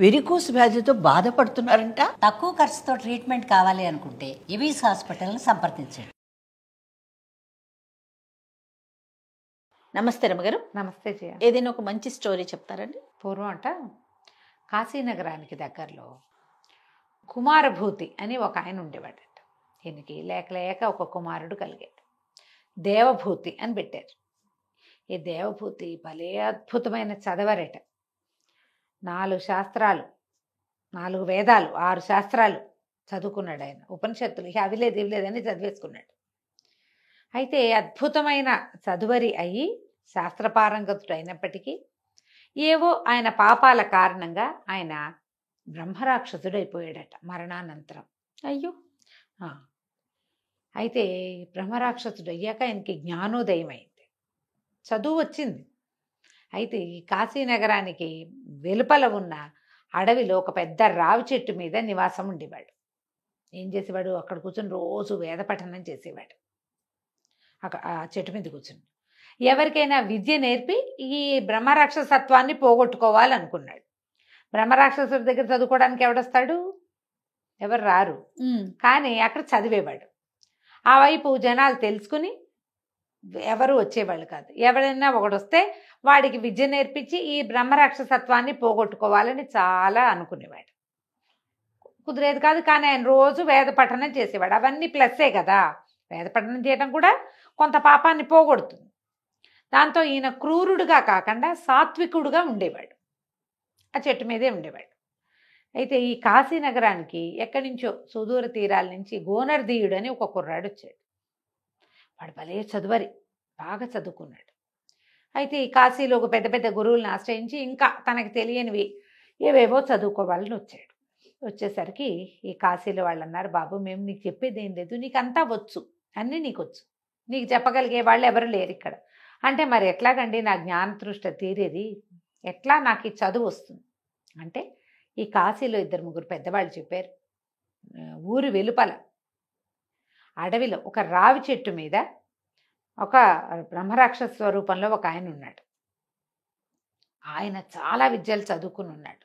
Varicose వ్యాధితో బాధపడుతున్నారంట. తక్కువ ఖర్చుతో ట్రీట్మెంట్ కావాలి అనుకుంటే ఎవిస్ హాస్పిటల్ని సంప్రదించండి. నమస్తే రమగారు. నమస్తే జయ. ఏదైనా ఒక మంచి స్టోరీ చెప్తారండి? పూర్వం అంట కాశీనగరానికి దగ్గరలో కుమారభూతి అని ఒక ఆయన ఉండేవాడట. ఈయనకి లేక లేక ఒక కుమారుడు కలిగాడు. దేవభూతి అని పెట్టారు. ఈ దేవభూతి భలే అద్భుతమైన చదవరట. 4 శాస్త్రాలు, 4 వేదాలు, 6 శాస్త్రాలు చదువుకున్నాడు ఆయన. ఉపనిషత్తులు ఇక అవి లేదు ఇవి లేదని చదివేసుకున్నాడు. అయితే అద్భుతమైన చదువరి అయ్యి శాస్త్రపారంగతుడు అయినప్పటికీ ఏవో ఆయన పాపాల కారణంగా ఆయన బ్రహ్మరాక్షసుడైపోయాడట మరణానంతరం. అయ్యో. అయితే బ్రహ్మరాక్షసుడు అయ్యాక ఆయనకి జ్ఞానోదయం అయింది, చదువు వచ్చింది. అయితే ఈ కాశీనగరానికి వెలుపల ఉన్న అడవిలో ఒక పెద్ద రావి చెట్టు మీద నివాసం ఉండేవాడు. ఏం చేసేవాడు? అక్కడ కూర్చొని రోజు వేద పఠనం చేసేవాడు. ఆ చెట్టు మీద కూర్చుని ఎవరికైనా విద్య నేర్పి ఈ బ్రహ్మరాక్షసత్వాన్ని పోగొట్టుకోవాలనుకున్నాడు. బ్రహ్మరాక్షసుడి దగ్గర చదువుకోవడానికి ఎవడొస్తాడు? ఎవరు రారు. కానీ అక్కడ చదివేవాడు. ఆ వైపు జనాలు తెలుసుకుని ఎవరు వచ్చేవాళ్ళు కాదు. ఎవరైనా ఒకడొస్తే వాడికి విద్య నేర్పించి ఈ బ్రహ్మరాక్షసత్వాన్ని పోగొట్టుకోవాలని చాలా అనుకునేవాడు. కుదిరేది కాదు. కానీ ఆయన రోజు వేద పఠనం చేసేవాడు. అవన్నీ ప్లస్సే కదా. వేద పఠనం చేయడం కూడా కొంత పాపాన్ని పోగొడుతుంది. దాంతో ఈయన క్రూరుడుగా కాకుండా సాత్వికుడుగా ఉండేవాడు. ఆ చెట్టు మీదే ఉండేవాడు. అయితే ఈ కాశీనగరానికి ఎక్కడి నుంచో సుదూర తీరాల నుంచి గోనర్దీయుడు అని ఒక కుర్రాడు వచ్చాడు. వాడు భలే చదువరి, బాగా చదువుకున్నాడు. అయితే ఈ కాశీలో ఒక పెద్ద పెద్ద గురువులను ఆశ్రయించి ఇంకా తనకు తెలియనివి ఏవేవో చదువుకోవాలని వచ్చాడు. వచ్చేసరికి ఈ కాశీలో వాళ్ళు అన్నారు, బాబు మేము నీకు చెప్పేది ఏం లేదు, నీకు అంతా వచ్చు, అన్నీ నీకు వచ్చు, నీకు చెప్పగలిగే వాళ్ళు ఎవరు లేరు ఇక్కడ. అంటే మరి ఎట్లాగండి నా జ్ఞానతృష్ట తీరేది, ఎట్లా నాకు ఈ చదువు వస్తుంది అంటే ఈ కాశీలో 2-3 పెద్దవాళ్ళు చెప్పారు. ఊరి వెలుపల అడవిలో ఒక రావి చెట్టు మీద ఒక బ్రహ్మరాక్షస స్వరూపంలో ఒక ఆయన ఉన్నాడు. ఆయన చాలా విద్యలు చదువుకుని ఉన్నాడు.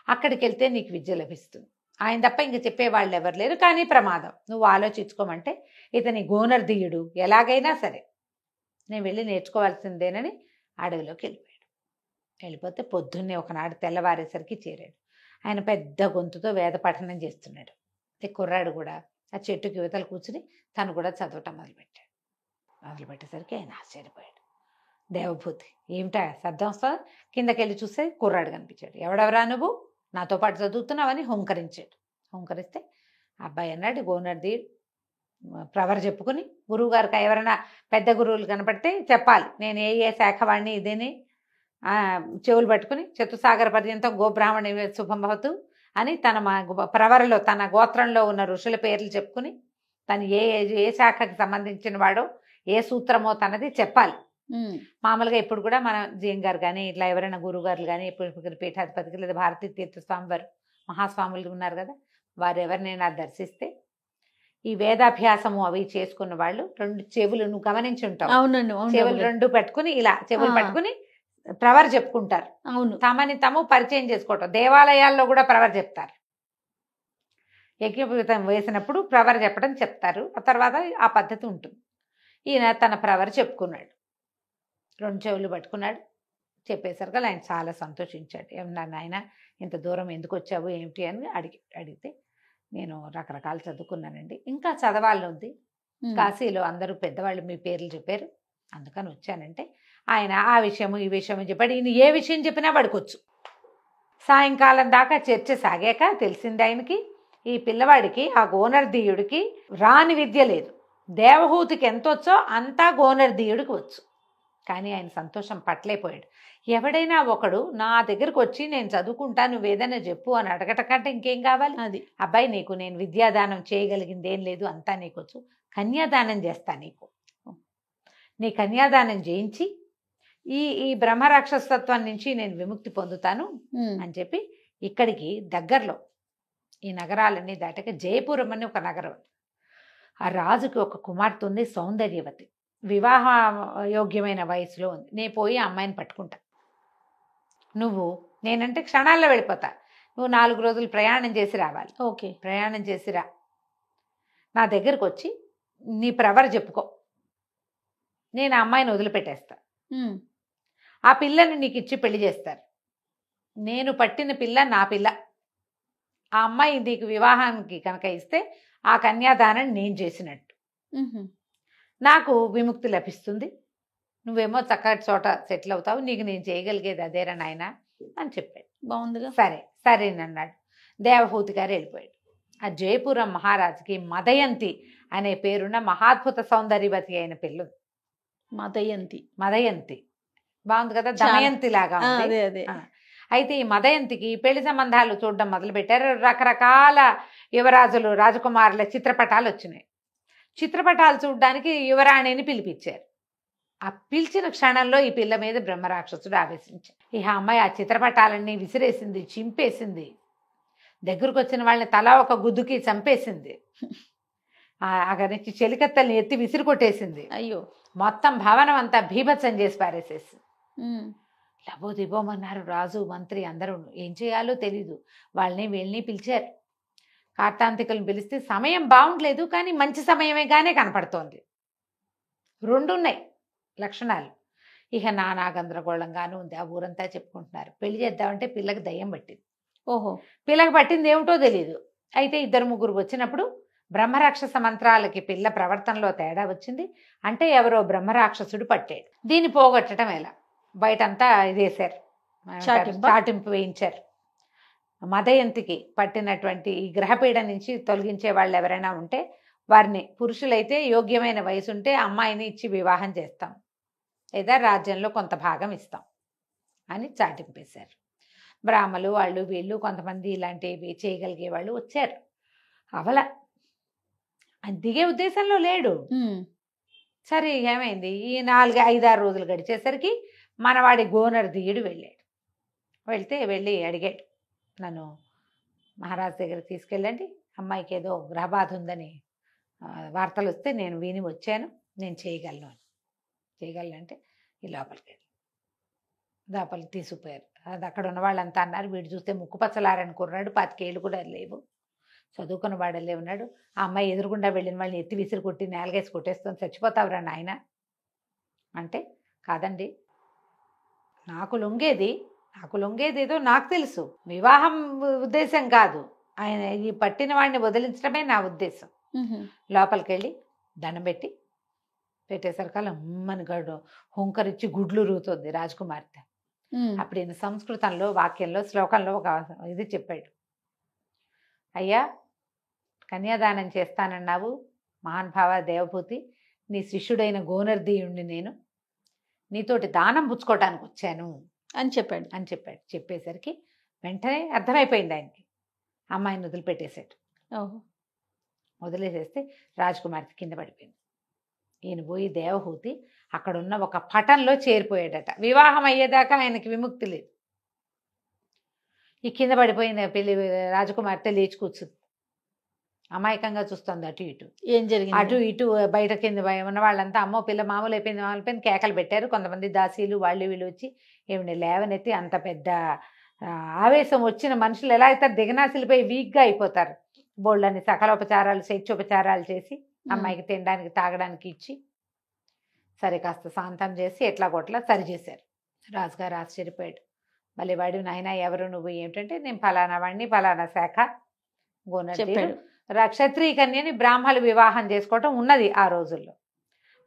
అక్కడికి వెళ్తే నీకు విద్య లభిస్తుంది. ఆయన తప్ప ఇంక చెప్పేవాళ్ళు ఎవరు లేరు. కానీ ప్రమాదం, నువ్వు ఆలోచించుకోమంటే ఇతని గోనర్దీయుడు ఎలాగైనా సరే నేను వెళ్ళి నేర్చుకోవాల్సిందేనని అడవిలోకి వెళ్ళిపోయాడు. వెళ్ళిపోతే పొద్దున్నే ఒకనాడు తెల్లవారేసరికి చేరాడు. ఆయన పెద్ద గొంతుతో వేద పఠనం చేస్తున్నాడు. కుర్రాడు కూడా ఆ చెట్టుకి యువతలు కూర్చుని తను కూడా చదవటం మొదలుపెట్టేసరికి ఆయన ఆశ్చర్యపోయాడు. దేవభూతి ఏమిటా శబ్దం వస్తుంది? కిందకెళ్ళి చూస్తే కుర్రాడు కనిపించాడు. ఎవడెవరా నువ్వు, నాతో పాటు చదువుతున్నావని హుంకరించాడు. హుంకరిస్తే అబ్బాయి అన్నాడు, గోనర్దీయుడు ప్రవర చెప్పుకుని గురువుగారికి ఎవరైనా పెద్ద గురువులు కనపడితే చెప్పాలి, నేను ఏ శాఖ వాడిని ఇదేని చెవులు పట్టుకుని చతుసాగర పర్యంతం గోబ్రాహ్మణి శుభం భవతు అని తన ప్రవరలో తన గోత్రంలో ఉన్న ఋషుల పేర్లు చెప్పుకుని తను ఏ శాఖకి సంబంధించిన వాడో ఏ సూత్రమో తనది చెప్పాలి. మామూలుగా ఇప్పుడు కూడా మన జీఎం గారు కానీ ఇట్లా ఎవరైనా గురువుగారులు కానీ ఇప్పుడు పీఠాధిపతికి లేదా భారతీ తీర్థస్వామి వారు మహాస్వాములు ఉన్నారు కదా, వారు ఎవరినైనా దర్శిస్తే ఈ వేదాభ్యాసము అవి చేసుకున్న వాళ్ళు 2 చెవులు నువ్వు గమనించి ఉంటావు. అవునండి. చెవులు 2 పెట్టుకుని ఇలా చెవులు పట్టుకుని ప్రవర చెప్పుకుంటారు. అవును. తమని తాము పరిచయం చేసుకోవటం. దేవాలయాల్లో కూడా ప్రవర చెప్తారు. యజ్ఞోపవీతం వేసినప్పుడు ప్రవర చెప్పడం చెప్తారు. ఆ తర్వాత ఆ పద్ధతి ఉంటుంది. ఈయన తన ప్రవర చెప్పుకున్నాడు. 2 చెవులు పట్టుకున్నాడు. చెప్పేసరికి ఆయన చాలా సంతోషించాడు. ఏమన్నా నాయన ఇంత దూరం ఎందుకు వచ్చావు ఏమిటి అని అడిగితే నేను రకరకాలు చదువుకున్నానండి, ఇంకా చదవాలని ఉంది, కాశీలో అందరూ పెద్దవాళ్ళు మీ పేర్లు చెప్పారు అందుకని వచ్చానంటే ఆయన ఆ విషయము ఈ విషయము చెప్పాడు. ఈయన ఏ విషయం చెప్పినా పడుకోవచ్చు. సాయంకాలం దాకా చర్చ సాగాక తెలిసింది ఆయనకి ఈ పిల్లవాడికి ఆ గోనర్దీయుడికి రాని విద్య లేదు. దేవహూతికి ఎంత వచ్చో అంతా గోనర్దీయుడికి వచ్చు. కానీ ఆయన సంతోషం పట్టలేకపోయాడు. ఎవడైనా ఒకడు నా దగ్గరకు వచ్చి నేను చదువుకుంటా నువ్వేదైనా చెప్పు అని అడగట కంటే ఇంకేం కావాలి? అది అబ్బాయి నీకు నేను విద్యాదానం చేయగలిగింది ఏం లేదు, అంతా నీకొచ్చు, కన్యాదానం చేస్తా, నీ కన్యాదానం చేయించి ఈ బ్రహ్మరాక్షసత్వం నుంచి నేను విముక్తి పొందుతాను అని చెప్పి ఇక్కడికి దగ్గరలో ఈ నగరాలన్నీ దాటాక జయపురం అని ఒక నగరం. ఆ రాజుకి ఒక కుమార్తె ఉంది, సౌందర్యవతి, వివాహ యోగ్యమైన వయసులో ఉంది. నేను పోయి ఆ అమ్మాయిని పట్టుకుంటా, నువ్వు నేనంటే క్షణాల్లో వెళ్ళిపోతా, నువ్వు 4 రోజులు ప్రయాణం చేసి రావాలి. ఓకే. ప్రయాణం చేసి రా, నా దగ్గరకు వచ్చి నీ ప్రవర్ చెప్పుకో, నేను ఆ అమ్మాయిని వదిలిపెట్టేస్తా. ఆ పిల్లని నీకు ఇచ్చి పెళ్లి చేస్తారు. నేను పట్టిన పిల్ల నా పిల్ల. ఆ అమ్మాయి నీకు వివాహానికి కనుక ఇస్తే ఆ కన్యాదానం నేను చేసినట్టు, నాకు విముక్తి లభిస్తుంది. నువ్వేమో చక్కటి చోట సెటిల్ అవుతావు. నీకు నేను చేయగలిగేది అదేరా నాయన అని చెప్పాడు. బాగుందిగా. సరే సరేనన్నాడు. దేవహూతి గారు వెళ్ళిపోయాడు. ఆ జయపురం మహారాజుకి మదయంతి అనే పేరున్న మహాద్భుత సౌందర్యవతి అయిన పిల్ల. మదయంతి బాగుంది కదా, దమయంతి లాగా ఉంది. అదే అదే. అయితే ఈ మదయంతికి పెళ్లి సంబంధాలు చూడడం మొదలుపెట్టారు. రకరకాల యువరాజులు రాజకుమారుల చిత్రపటాలు వచ్చినాయి. చిత్రపటాలు చూడడానికి యువరాణిని పిలిపించారు. ఆ పిలిచిన క్షణంలో ఈ పిల్ల మీద బ్రహ్మరాక్షసుడు ఆవేశించాడు. ఈ అమ్మాయి ఆ చిత్రపటాలన్నీ విసిరేసింది, చింపేసింది. దగ్గరకు వచ్చిన వాళ్ళని తలా ఒక గుద్దుకి చంపేసింది. అక్కడి నుంచి చెలికత్తల్ని ఎత్తి విసిరి కొట్టేసింది. అయ్యో. మొత్తం భవనం అంతా భీభత్సం చేసి పారేసేసి లబోదిబోమన్నారు రాజు మంత్రి అందరూ. ఏం చేయాలో తెలీదు. వాళ్ళని వీళ్ళని పిలిచారు. కార్తాంతికులను పిలిస్తే సమయం బాగుండలేదు, కానీ మంచి సమయమేగానే కనపడుతోంది. రెండున్నాయి లక్షణాలు. ఇక నానా గందరగోళంగానూ ఉంది. ఆ ఊరంతా చెప్పుకుంటున్నారు. పెళ్లి చేద్దామంటే పిల్లకి దయ్యం పట్టింది. ఓహో. పిల్లకి పట్టింది ఏమిటో తెలియదు. అయితే 2-3 వచ్చినప్పుడు బ్రహ్మరాక్షస మంత్రాలకి పిల్ల ప్రవర్తనలో తేడా వచ్చింది. అంటే ఎవరో బ్రహ్మరాక్షసుడు పట్టాడు. దీన్ని పోగొట్టడం ఎలా? బయటంతా ఇదేశారు, చాటింపు వేయించారు. మదయంతికి పట్టినటువంటి ఈ గ్రహపీడ నుంచి తొలగించే వాళ్ళు ఎవరైనా ఉంటే వారిని, పురుషులైతే యోగ్యమైన వయసు ఉంటే అమ్మాయిని ఇచ్చి వివాహం చేస్తాం, లేదా రాజ్యంలో కొంత భాగం ఇస్తాం అని చాటింపేశారు. బ్రాహ్మలు వాళ్ళు వీళ్ళు కొంతమంది ఇలాంటివి చేయగలిగే వాళ్ళు వచ్చారు. అవల దిగే ఉద్దేశంలో లేడు. సరే ఏమైంది? ఈ 4-5-6 రోజులు గడిచేసరికి మనవాడి గోనర్ దియుడు వెళ్ళాడు. వెళ్ళి అడిగాడు, నన్ను మహారాజు దగ్గరికి తీసుకెళ్ళండి, అమ్మాయికి ఏదో గ్రహబాధ ఉందని వార్తలు వస్తే నేను విని వచ్చాను, నేను చేయగలనంటే ఈ లోపలికి తీసుకుపోయారు. అది అక్కడ ఉన్న వాళ్ళంతా అన్నారు, వీడు చూస్తే ముక్కుపచ్చలారని కుర్రాడు, 25 ఏళ్ళు కూడా లేవు, చదువుకున్న వాడలే ఉన్నాడు. ఆ అమ్మాయి ఎదురుగుండా వెళ్ళిన వాళ్ళని ఎత్తి విసిరి కొట్టి నేలగేసి కొట్టేస్తుంది, చచ్చిపోతావురా నాయన అంటే, కాదండి నాకు లొంగేది ఏదో నాకు తెలుసు, వివాహం ఉద్దేశం కాదు, ఆయన ఈ పట్టిన వాడిని వదిలించడమే నా ఉద్దేశం. లోపలికి వెళ్ళి దండం పెట్టేసరికల్లా అమ్మని గడు హుంకరిచ్చి గుడ్లు రూతుంది రాజకుమార్తె. అప్పుడు ఈయన సంస్కృతంలో వాక్యంలో శ్లోకంలో ఒక ఇది చెప్పాడు, అయ్యా కన్యాదానం చేస్తానన్నావు మహానుభావ దేవభూతి, నీ శిష్యుడైన గోనర్దీయుణ్ణి నేను, నీతోటి దానం పుచ్చుకోవటానికి వచ్చాను అని చెప్పాడు. చెప్పేసరికి వెంటనే అర్థమైపోయింది ఆయనకి. అమ్మాయిని వదిలిపెట్టేశాడు. వదిలేసేస్తే రాజకుమార్తె కింద పడిపోయింది. ఈయన పోయి దేవహూతి అక్కడున్న ఒక పటంలో చేరిపోయాడట. వివాహం అయ్యేదాకా ఆయనకి విముక్తి లేదు. ఈ కింద పడిపోయిన పెళ్లి రాజకుమార్తె లేచి కూర్చుంది, అమాయకంగా చూస్తుంది అటు ఇటు. ఏం జరిగింది? అటు ఇటు బయట కింద ఉన్న వాళ్ళంతా అమ్మో పిల్ల మామూలు అయిపోయింది కేకలు పెట్టారు. కొంతమంది దాసీలు వాళ్ళు వీళ్ళు వచ్చి ఏమిటి లేవనెత్తి, అంత పెద్ద ఆవేశం వచ్చిన మనుషులు ఎలా అవుతారు, దిగనాసిలిపోయి వీక్గా అయిపోతారు. బోళ్ళని సకలోపచారాలు శైత్యోపచారాలు చేసి అమ్మాయికి తినడానికి తాగడానికి ఇచ్చి సరే కాస్త శాంతం చేసి ఎట్లా కొట్లా సరి చేశారు. రాజుగారు ఆశ్చర్యపోయాడు. మళ్ళీ వాడు నాయన ఎవరు నువ్వు ఏమిటంటే, నేను ఫలానా వాడిని, ఫలానా శాఖ గోనర్దీయుడు, క్షత్రియ కన్యని బ్రాహ్మలు వివాహం చేసుకోవటం ఉన్నది ఆ రోజుల్లో.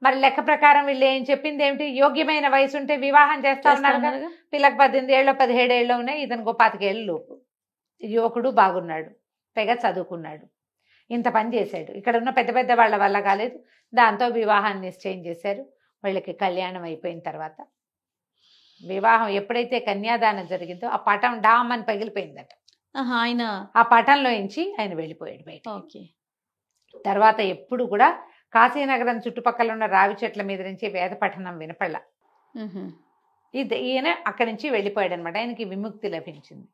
మరి లెక్క ప్రకారం వీళ్ళు ఏం చెప్పింది ఏమిటి, యోగ్యమైన వయసు ఉంటే వివాహం చేస్తా ఉన్నారు కదా. పిల్లకి 18 ఏళ్ళు 17 ఏళ్ళు ఉన్నాయి, ఇతనికి 25 ఏళ్ళు లోపు. యువకుడు బాగున్నాడు, పైగా చదువుకున్నాడు, ఇంత పని చేశాడు. ఇక్కడ ఉన్న పెద్ద పెద్ద వాళ్ళ వల్ల కాలేదు, దాంతో వివాహాన్ని నిశ్చయం చేశారు. వాళ్ళకి కళ్యాణం అయిపోయిన తర్వాత వివాహం ఎప్పుడైతే కన్యాదానం జరిగిందో ఆ పటం డామ్ అని పగిలిపోయిందట. ఆయన ఆ పటంలో నుంచి ఆయన వెళ్ళిపోయాడు బయట. తర్వాత ఎప్పుడు కూడా కాశీనగరం చుట్టుపక్కల ఉన్న రావి చెట్ల మీద నుంచి వేద పఠనం వినపళ్ళ. ఈయన అక్కడి నుంచి వెళ్ళిపోయాడు అనమాట. ఆయనకి విముక్తి లభించింది.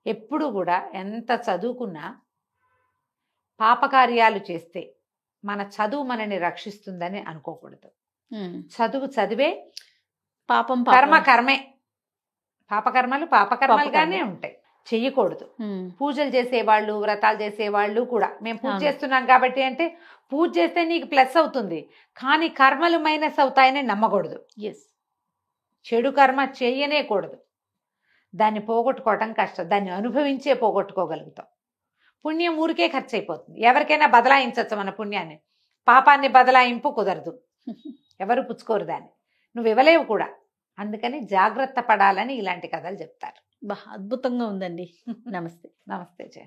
ఎప్పుడు కూడా ఎంత చదువుకున్నా పాపకార్యాలు చేస్తే మన చదువు మనని రక్షిస్తుందని అనుకోకూడదు. చదివే పాపం కర్మే, పాపకర్మలుగానే ఉంటాయి. చెయ్యకూడదు. ఉమ్, పూజలు చేసేవాళ్ళు, వ్రతాలు చేసేవాళ్ళు కూడా మేము పూజ అవును. చేస్తున్నాం కాబట్టి అంటే పూజ చేస్తే నీకు ప్లస్ అవుతుంది, కానీ కర్మలు మైనస్ అవుతాయని నమ్మకూడదు. yes. చెడు కర్మ చేయనే కూడదు. దాన్ని పోగొట్టుకోవటం కష్టం, దాన్ని అనుభవించే పోగొట్టుకోగలుగుతాం. పుణ్యం ఊరికే ఖర్చు అయిపోతుంది. ఎవరికైనా బదలాయించవచ్చు మన పుణ్యాన్ని, పాపాన్ని బదలాయింపు కుదరదు, ఎవరు పుచ్చుకోరు దాన్ని, నువ్వు ఇవ్వలేవు కూడా. అందుకని జాగ్రత్త పడాలని ఇలాంటి కథలు చెప్తారు. బా అద్భుతంగా ఉందండి. నమస్తే. నమస్తే జయ.